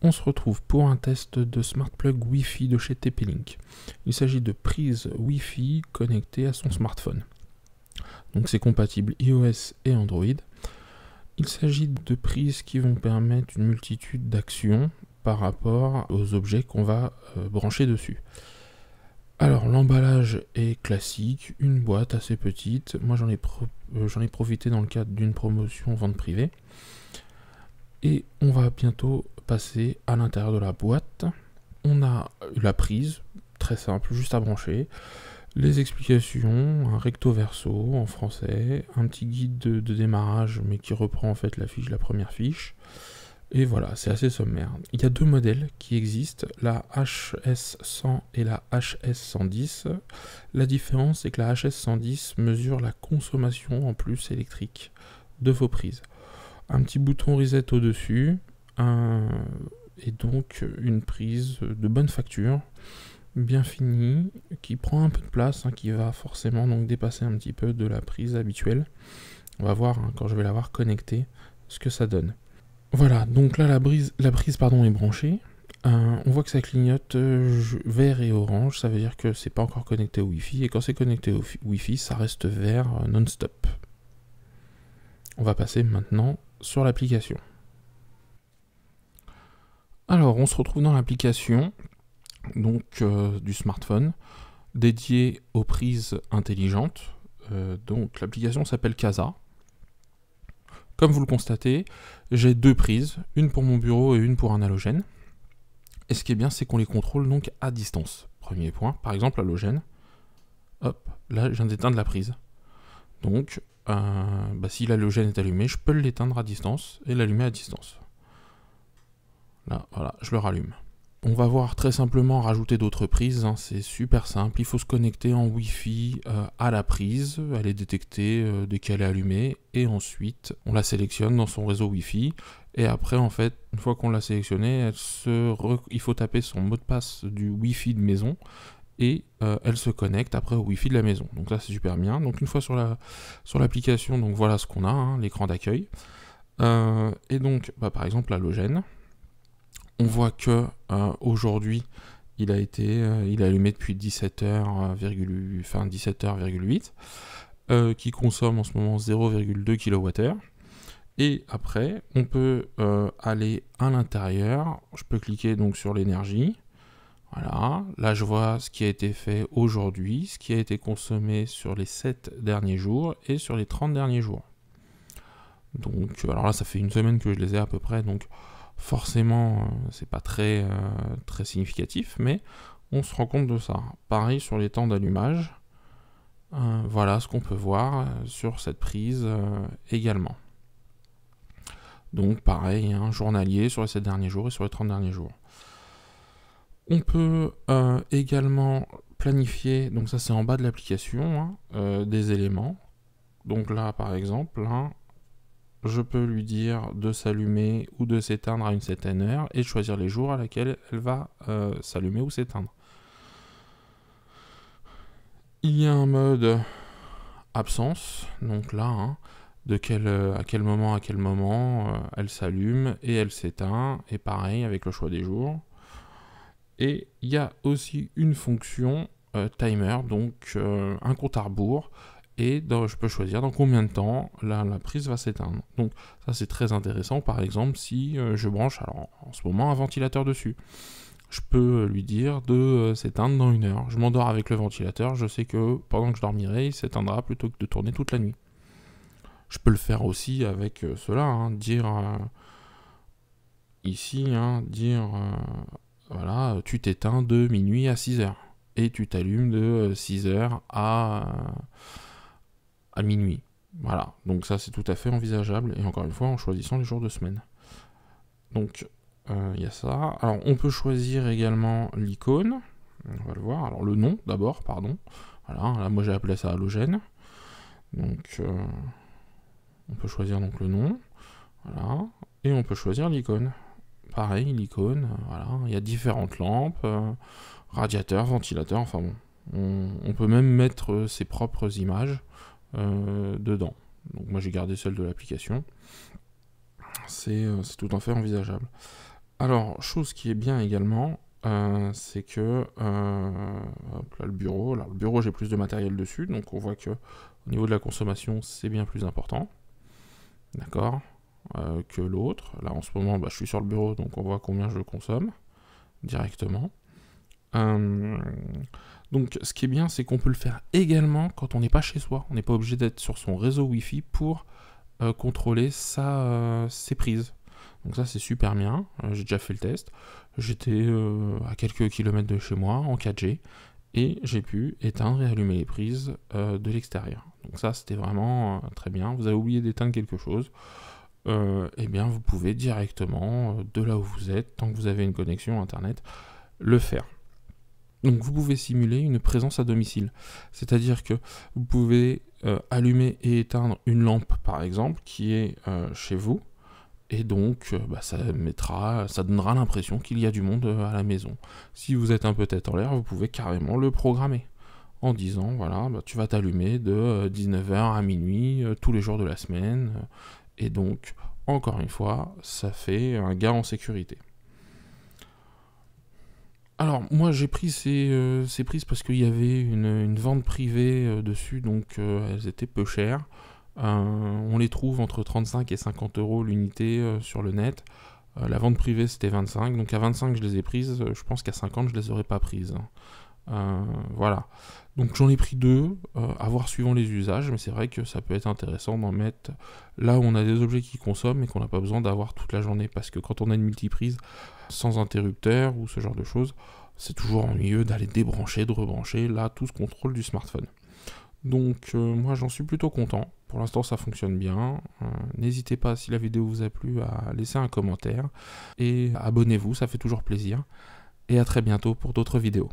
On se retrouve pour un test de Smart Plug Wi-Fi de chez TP-Link. Il s'agit de prises Wi-Fi connectées à son smartphone. Donc c'est compatible iOS et Android. Il s'agit de prises qui vont permettre une multitude d'actions par rapport aux objets qu'on va brancher dessus. Alors l'emballage est classique, une boîte assez petite. Moi j'en ai profité dans le cadre d'une promotion vente privée. Et on va bientôt passer à l'intérieur de la boîte. On a la prise, très simple, juste à brancher. Les explications, un recto verso en français, un petit guide de démarrage mais qui reprend en fait la première fiche. Et voilà, c'est assez sommaire. Il y a deux modèles qui existent, la HS100 et la HS110. La différence, c'est que la HS110 mesure la consommation en plus électrique de vos prises. Un petit bouton reset au-dessus, et donc une prise de bonne facture, bien finie, qui prend un peu de place, qui va forcément donc dépasser un petit peu de la prise habituelle. On va voir quand je vais l'avoir connectée ce que ça donne. Voilà, donc là la prise est branchée. On voit que ça clignote vert et orange, ça veut dire que c'est pas encore connecté au Wi-Fi, et quand c'est connecté au Wi-Fi, ça reste vert non-stop. On va passer maintenant sur l'application. Alors, on se retrouve dans l'application donc du smartphone dédiée aux prises intelligentes. Donc l'application s'appelle Casa. Comme vous le constatez, j'ai deux prises, une pour mon bureau et une pour un halogène. Et ce qui est bien, c'est qu'on les contrôle donc à distance. Premier point, par exemple halogène. Hop, là je viens d'éteindre la prise. Donc, si l'halogène est allumé, je peux l'éteindre à distance et l'allumer à distance. Là, voilà, je le rallume. On va voir très simplement rajouter d'autres prises, c'est super simple. Il faut se connecter en Wi-Fi à la prise, elle est détectée dès qu'elle est allumée, et ensuite on la sélectionne dans son réseau Wi-Fi. Et après, en fait, une fois qu'on l'a sélectionnée, il faut taper son mot de passe du Wi-Fi de maison, et elle se connecte après au Wi-Fi de la maison. Donc là, c'est super bien. Donc une fois sur l'application, donc voilà ce qu'on a, l'écran d'accueil. Et donc, par exemple, l'halogène. On voit que aujourd'hui, il est allumé depuis 17h,8, qui consomme en ce moment 0,2 kWh. Et après, on peut aller à l'intérieur. Je peux cliquer donc sur l'énergie. Voilà, là je vois ce qui a été fait aujourd'hui, ce qui a été consommé sur les 7 derniers jours et sur les 30 derniers jours. Donc, alors là, ça fait une semaine que je les ai à peu près, donc forcément, c'est pas très significatif, mais on se rend compte de ça. Pareil sur les temps d'allumage, voilà ce qu'on peut voir sur cette prise également. Donc pareil, journalier sur les 7 derniers jours et sur les 30 derniers jours. On peut également planifier, donc ça c'est en bas de l'application, des éléments. Donc là par exemple, je peux lui dire de s'allumer ou de s'éteindre à une certaine heure et de choisir les jours à laquelle elle va s'allumer ou s'éteindre. Il y a un mode absence, donc là, à quel moment elle s'allume et elle s'éteint, et pareil avec le choix des jours. Et il y a aussi une fonction timer, donc un compte à rebours, et je peux choisir dans combien de temps la prise va s'éteindre. Donc ça c'est très intéressant, par exemple si je branche alors en ce moment un ventilateur dessus. Je peux lui dire de s'éteindre dans 1 heure. Je m'endors avec le ventilateur, je sais que pendant que je dormirai, il s'éteindra plutôt que de tourner toute la nuit. Je peux le faire aussi avec cela, dire ici, voilà, tu t'éteins de minuit à 6h. Et tu t'allumes de 6h à minuit. Voilà, donc ça c'est tout à fait envisageable, et encore une fois en choisissant les jours de semaine. Donc il y a ça. Alors on peut choisir également l'icône, on va le voir. Alors le nom d'abord, pardon. Voilà, là moi j'ai appelé ça halogène. Donc on peut choisir donc le nom, voilà, et on peut choisir l'icône. Pareil, l'icône, voilà, il y a différentes lampes, radiateurs, ventilateurs, enfin bon. On peut même mettre ses propres images dedans. Donc moi j'ai gardé celle de l'application. C'est tout à fait envisageable. Alors, chose qui est bien également, c'est que hop là, le bureau. Alors, le bureau, j'ai plus de matériel dessus, donc on voit que au niveau de la consommation, c'est bien plus important, d'accord, que l'autre. Là, en ce moment, je suis sur le bureau, donc on voit combien je consomme directement. Donc, ce qui est bien, c'est qu'on peut le faire également quand on n'est pas chez soi. On n'est pas obligé d'être sur son réseau Wi-Fi pour contrôler ses prises. Donc ça, c'est super bien. J'ai déjà fait le test. J'étais à quelques kilomètres de chez moi en 4G et j'ai pu éteindre et allumer les prises de l'extérieur. Donc ça, c'était vraiment très bien. Vous avez oublié d'éteindre quelque chose, eh bien, vous pouvez directement, de là où vous êtes, tant que vous avez une connexion Internet, le faire. Donc vous pouvez simuler une présence à domicile. C'est-à-dire que vous pouvez allumer et éteindre une lampe, par exemple, qui est chez vous, et donc ça donnera l'impression qu'il y a du monde à la maison. Si vous êtes un peu tête en l'air, vous pouvez carrément le programmer en disant, voilà, tu vas t'allumer de 19h à minuit tous les jours de la semaine, et donc, encore une fois, ça fait un gain en sécurité. Alors, moi j'ai pris ces prises parce qu'il y avait une vente privée dessus, donc elles étaient peu chères. On les trouve entre 35 et 50 euros l'unité sur le net. La vente privée c'était 25, donc à 25 je les ai prises, je pense qu'à 50 je les aurais pas prises. Voilà. Donc j'en ai pris deux, à voir suivant les usages, mais c'est vrai que ça peut être intéressant d'en mettre là où on a des objets qui consomment et qu'on n'a pas besoin d'avoir toute la journée, parce que quand on a une multiprise sans interrupteur ou ce genre de choses, c'est toujours ennuyeux d'aller débrancher, de rebrancher, là tout se contrôle du smartphone. Donc moi j'en suis plutôt content, pour l'instant ça fonctionne bien. N'hésitez pas, si la vidéo vous a plu, à laisser un commentaire, et abonnez-vous, ça fait toujours plaisir, et à très bientôt pour d'autres vidéos.